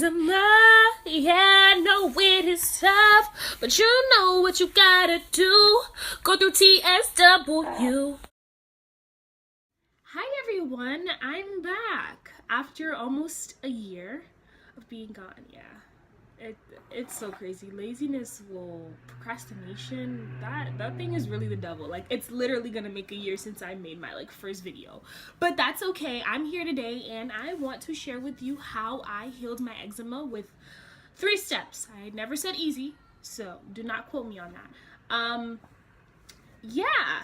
eczema. Yeah, I know it is tough, but you know what you gotta do. Go through TSW. Hi everyone, I'm back after almost a year of being gone. Yeah, it's so crazy. Laziness, procrastination, that thing is really the devil. Like, it's literally gonna make a year since I made my first video, but that's okay. I'm here today and I want to share with you how I healed my eczema with 3 steps. I never said easy, so do not quote me on that. Yeah,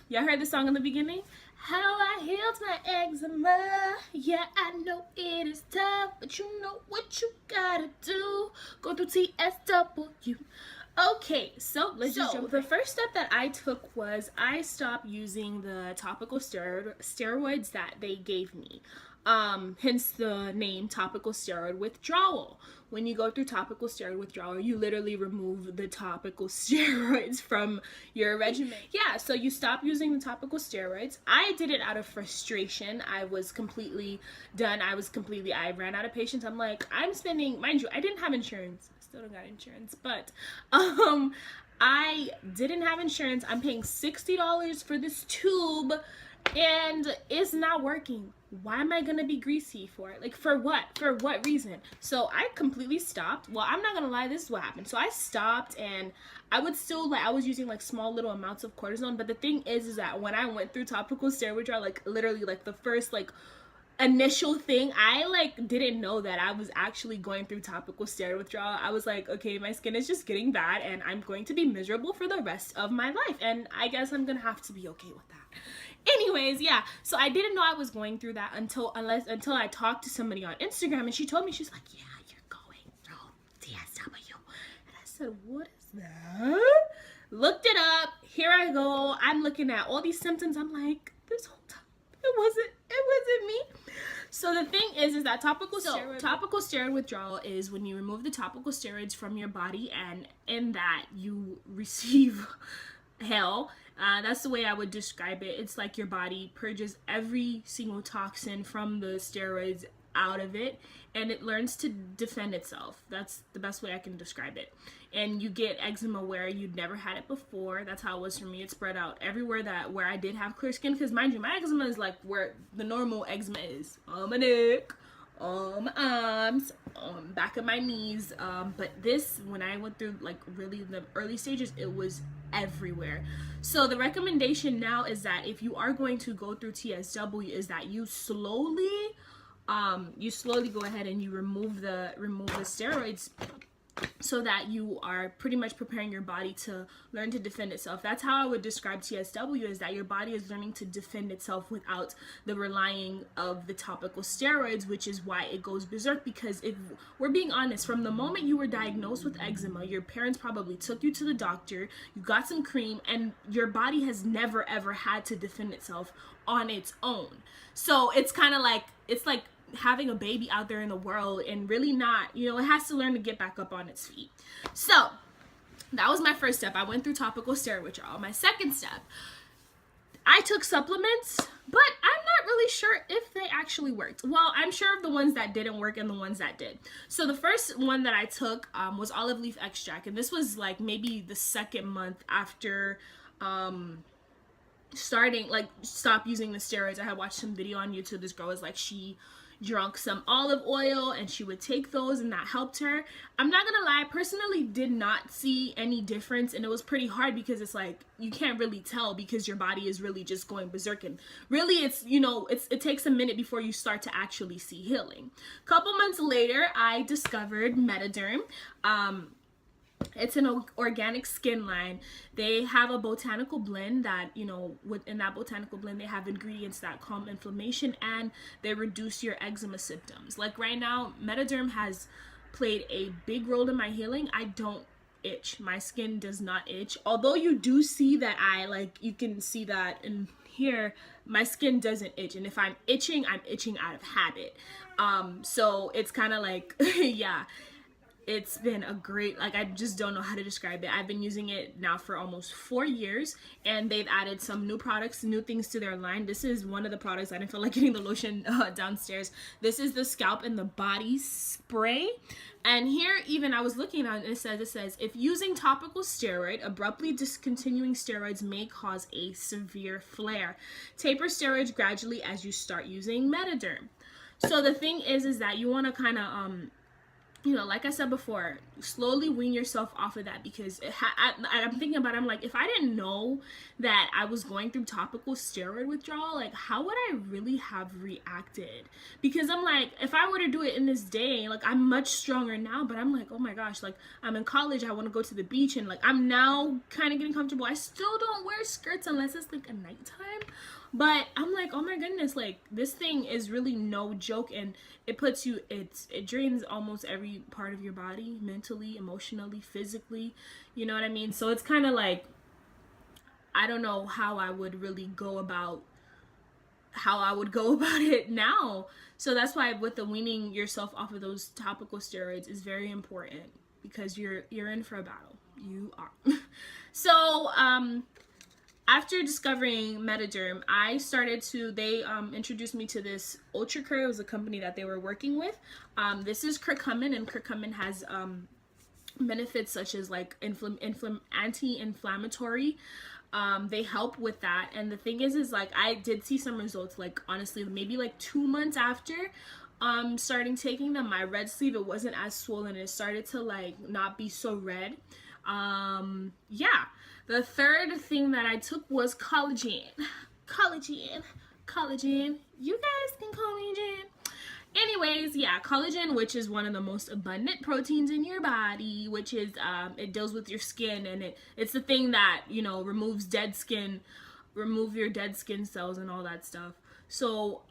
y'all heard the song in the beginning? How I healed my eczema. Yeah, I know it is tough, but you know what you gotta do. Go through TSW. Okay, so let's just jump. The first step that I took was I stopped using the topical steroids that they gave me. Hence the name topical steroid withdrawal. When you go through topical steroid withdrawal, you literally remove the topical steroids from your regimen. Yeah, so you stop using the topical steroids. I did it out of frustration. I was completely done. I ran out of patience. I'm like, I'm spending, mind you, I didn't have insurance. I still don't got insurance, but I didn't have insurance. I'm paying $60 for this tube and it's not working. Why am I gonna be greasy for it? Like, for what? For what reason? So I completely stopped. Well, I'm not gonna lie, this is what happened. So I stopped, and I would still, I was using small little amounts of cortisone, but the thing is that when I went through topical steroid withdrawal, literally the first initial thing, I didn't know that I was actually going through topical steroid withdrawal. I was like, okay, my skin is just getting bad and I'm going to be miserable for the rest of my life, and I guess I'm gonna have to be okay with that. Anyways, yeah, so I didn't know I was going through that until I talked to somebody on Instagram, and she told me, she's like, yeah, you're going through TSW. And I said, what is that? Looked it up. Here I go. I'm looking at all these symptoms. I'm like, this whole time it wasn't me. So the thing is that topical steroid withdrawal is when you remove the topical steroids from your body, and in that you receive hell. That's the way I would describe it. It's like your body purges every single toxin from the steroids out of it, and it learns to defend itself. That's the best way I can describe it. And you get eczema where you'd never had it before. That's how it was for me. It spread out everywhere where I did have clear skin, because mind you, my eczema is where the normal eczema is. On my neck, on my arms, on back of my knees. But this, when I went through really the early stages, it was everywhere. So the recommendation now is that if you are going to go through TSW, is that you slowly go ahead and you remove the steroids, so that you are pretty much preparing your body to learn to defend itself. That's how I would describe TSW, is that your body is learning to defend itself without the relying of the topical steroids, which is why it goes berserk. Because if we're being honest, from the moment you were diagnosed with eczema, your parents probably took you to the doctor, you got some cream, and your body has never ever had to defend itself on its own. So it's kind of it's like having a baby out there in the world and really not, it has to learn to get back up on its feet. So that was my first step. I went through topical steroid withdrawal. My second step, I took supplements, but I'm not really sure if they actually worked. Well, I'm sure of the ones that didn't work and the ones that did. So the first one that I took was olive leaf extract, and this was maybe the second month after stop using the steroids. I had watched some video on YouTube. This girl was she drank some olive oil and she would take those, and that helped her. I'm not gonna lie, I personally did not see any difference, and it was pretty hard because it's you can't really tell, because your body is really just going berserk, and really it's it takes a minute before you start to actually see healing. Couple months later, I discovered Metaderm. It's an organic skin line. They have a botanical blend that, within that botanical blend, they have ingredients that calm inflammation and they reduce your eczema symptoms. Right now, Metaderm has played a big role in my healing. I don't itch. My skin does not itch. Although you do see that you can see that in here, my skin doesn't itch. And if I'm itching out of habit. So it's kind of yeah. it's been a great, like, I just don't know how to describe it. I've been using it now for almost 4 years, and they've added some new products, new things to their line. This is one of the products. I didn't feel like getting the lotion downstairs. This is the scalp and the body spray. And here, even I was looking at it, it says, if using topical steroid, abruptly discontinuing steroids may cause a severe flare. Taper steroids gradually as you start using Metaderm. So the thing is that you want to kind of, you know, like I said before, slowly wean yourself off of that, because I'm thinking about it, I'm like, if I didn't know that I was going through topical steroid withdrawal, like, how would I really have reacted? Because I'm like, if I were to do it in this day, like, I'm much stronger now, but I'm like, oh my gosh, like, I'm in college, I want to go to the beach, and like, I'm now kind of getting comfortable. I still don't wear skirts unless it's like a nighttime. But I'm like, oh my goodness, like, this thing is really no joke, and it puts you, it drains almost every part of your body, mentally, emotionally, physically, you know what I mean? So it's kind of like, I don't know how I would really go about it now. So that's why with the weaning yourself off of those topical steroids is very important, because you're in for a battle. You are. So, after discovering Metaderm, I started to, they introduced me to this Ultracare. It was a company that they were working with. This is Curcumin, and Curcumin has benefits such as like anti-inflammatory. They help with that. And the thing is like, I did see some results, like honestly, maybe like 2 months after starting taking them. My red sleeve, it wasn't as swollen. It started to like not be so red. Yeah. The third thing that I took was collagen. Collagen. You guys can call me Jen. Anyways, yeah, collagen, which is one of the most abundant proteins in your body, which is, it deals with your skin, and it's the thing that, you know, removes dead skin, remove your dead skin cells and all that stuff. So,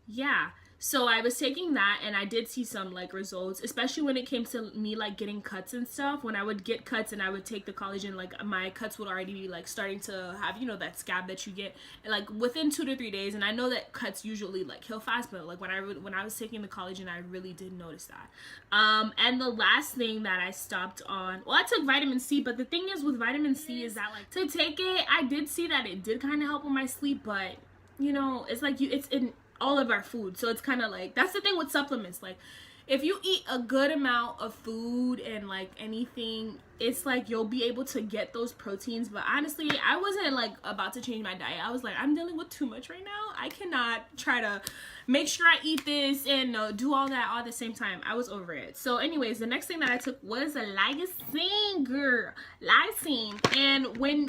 yeah. So I was taking that, and I did see some like results, especially when it came to me like getting cuts and stuff. When I would get cuts and I would take the collagen, like my cuts would already be like starting to have, you know, that scab that you get, and like within 2 to 3 days. And I know that cuts usually like heal fast, but like when I was taking the collagen, I really did notice that. And the last thing that I stopped on, well, I took vitamin C, but the thing is with vitamin C is that like to take it, I did see that it did kind of help with my sleep, but you know, it's like it's in all of our food. So it's kind of like, that's the thing with supplements. Like, if you eat a good amount of food and like anything, it's like you'll be able to get those proteins. But honestly, I wasn't like about to change my diet. I was like, I'm dealing with too much right now. I cannot try to make sure I eat this and do all that all at the same time. I was over it. So anyways, the next thing that I took was a Lysine, girl. Lysine. And when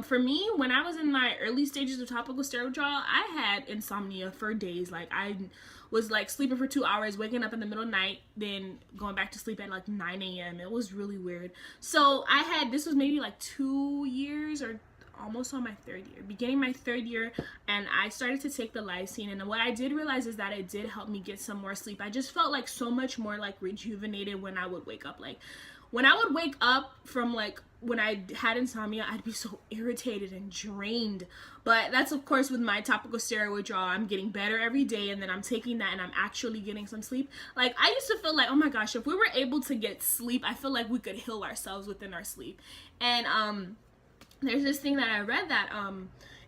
for me, when I was in my early stages of topical steroid withdrawal, I had insomnia for days. Like, I was like sleeping for 2 hours, waking up in the middle of the night, then going back to sleep at like 9 a.m. It was really weird. So I had, this was maybe like 2 years or almost on my 3rd year, beginning my 3rd year, and I started to take the Lysine. And what I did realize is that it did help me get some more sleep. I just felt like so much more like rejuvenated when I would wake up. Like, when I would wake up from like, when I had insomnia, I'd be so irritated and drained. But that's of course with my topical steroid withdrawal. I'm getting better every day, and then I'm taking that and I'm actually getting some sleep. Like, I used to feel like, oh my gosh, if we were able to get sleep, I feel like we could heal ourselves within our sleep. And there's this thing that I read that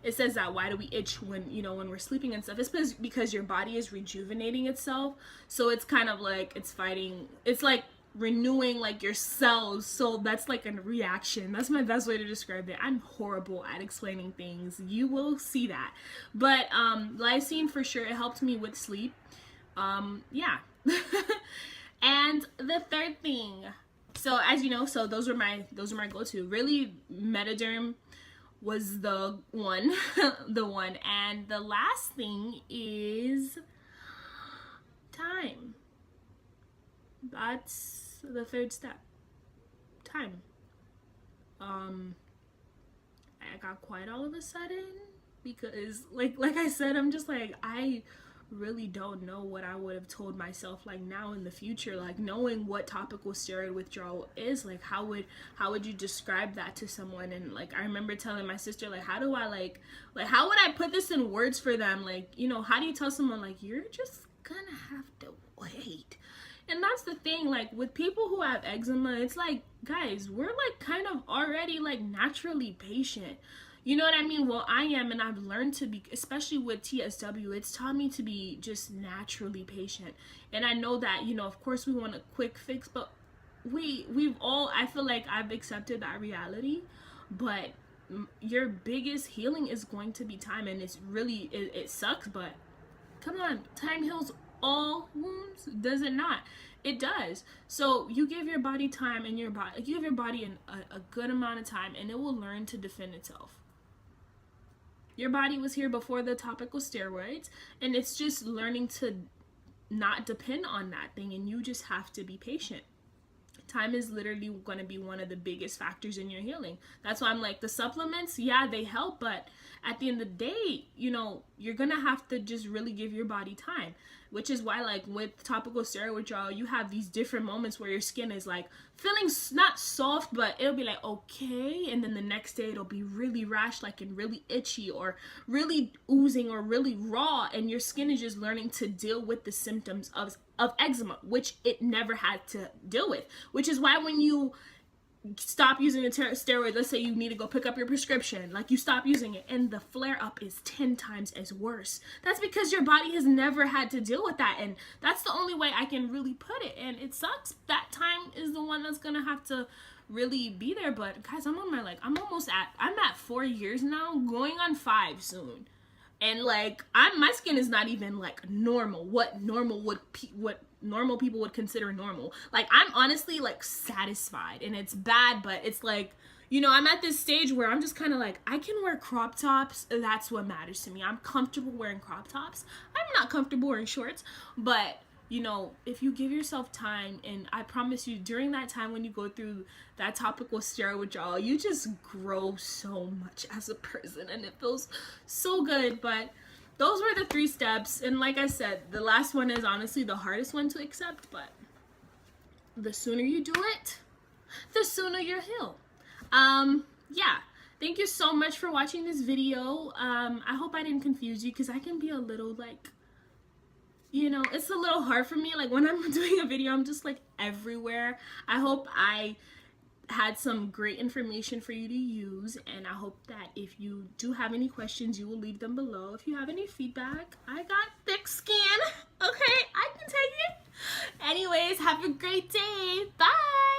it says that why do we itch when, you know, when we're sleeping and stuff? It's because your body is rejuvenating itself. So it's kind of like it's fighting, it's like renewing like your cells. So that's like a reaction. That's my best way to describe it. I'm horrible at explaining things, you will see that. But Lysine, for sure, it helped me with sleep. Yeah. And the third thing, so as you know, so those are my go-to. Really, Metaderm was the one. The one. And the last thing is time. That's the third step. Time. I got quiet all of a sudden because like I said, I'm just like, I really don't know what I would have told myself like now in the future, like knowing what topical steroid withdrawal is. Like, how would you describe that to someone? And like, I remember telling my sister, like, how do I like how would I put this in words for them? Like, you know, how do you tell someone like, you're just gonna have to wait? And that's the thing, like with people who have eczema, it's like, guys, we're like kind of already like naturally patient. You know what I mean? Well, I am, and I've learned to be, especially with TSW, it's taught me to be just naturally patient. And I know that, you know, of course we want a quick fix, but we've all, I feel like I've accepted that reality, but your biggest healing is going to be time. And it's really, it sucks, but come on, time heals all wounds, does it not? It does. So you give your body time, and you give your body a good amount of time, and it will learn to defend itself. Your body was here before the topical steroids, and it's just learning to not depend on that thing, and you just have to be patient. Time is literally going to be one of the biggest factors in your healing. That's why I'm like, the supplements, yeah, they help, but at the end of the day, you know, you're going to have to just really give your body time, which is why, like, with topical steroid withdrawal, you have these different moments where your skin is like feeling not soft, but it'll be like, okay, and then the next day it'll be really rash like and really itchy or really oozing or really raw, and your skin is just learning to deal with the symptoms of eczema, which it never had to deal with. Which is why when you stop using the steroid, let's say you need to go pick up your prescription, like you stop using it and the flare up is 10 times as worse. That's because your body has never had to deal with that, and that's the only way I can really put it. And it sucks. That time is the one that's gonna have to really be there. But guys, I'm on my, like, I'm at 4 years now, going on 5 soon. And like, my skin is not even like normal. What normal people would consider normal. Like, I'm honestly like satisfied, and it's bad, but it's like, you know, I'm at this stage where I'm just kind of like, I can wear crop tops. That's what matters to me. I'm comfortable wearing crop tops. I'm not comfortable wearing shorts, but you know, if you give yourself time, and I promise you, during that time when you go through that topical steroid withdrawal, you just grow so much as a person, and it feels so good. But those were the 3 steps, and like I said, the last one is honestly the hardest one to accept, but the sooner you do it, the sooner you'll heal. Yeah, thank you so much for watching this video. I hope I didn't confuse you, because I can be a little like, you know, it's a little hard for me. Like, when I'm doing a video, I'm just like everywhere. I hope I had some great information for you to use, and I hope that if you do have any questions, you will leave them below. If you have any feedback, I got thick skin, okay? I can take it. Anyways, have a great day. Bye.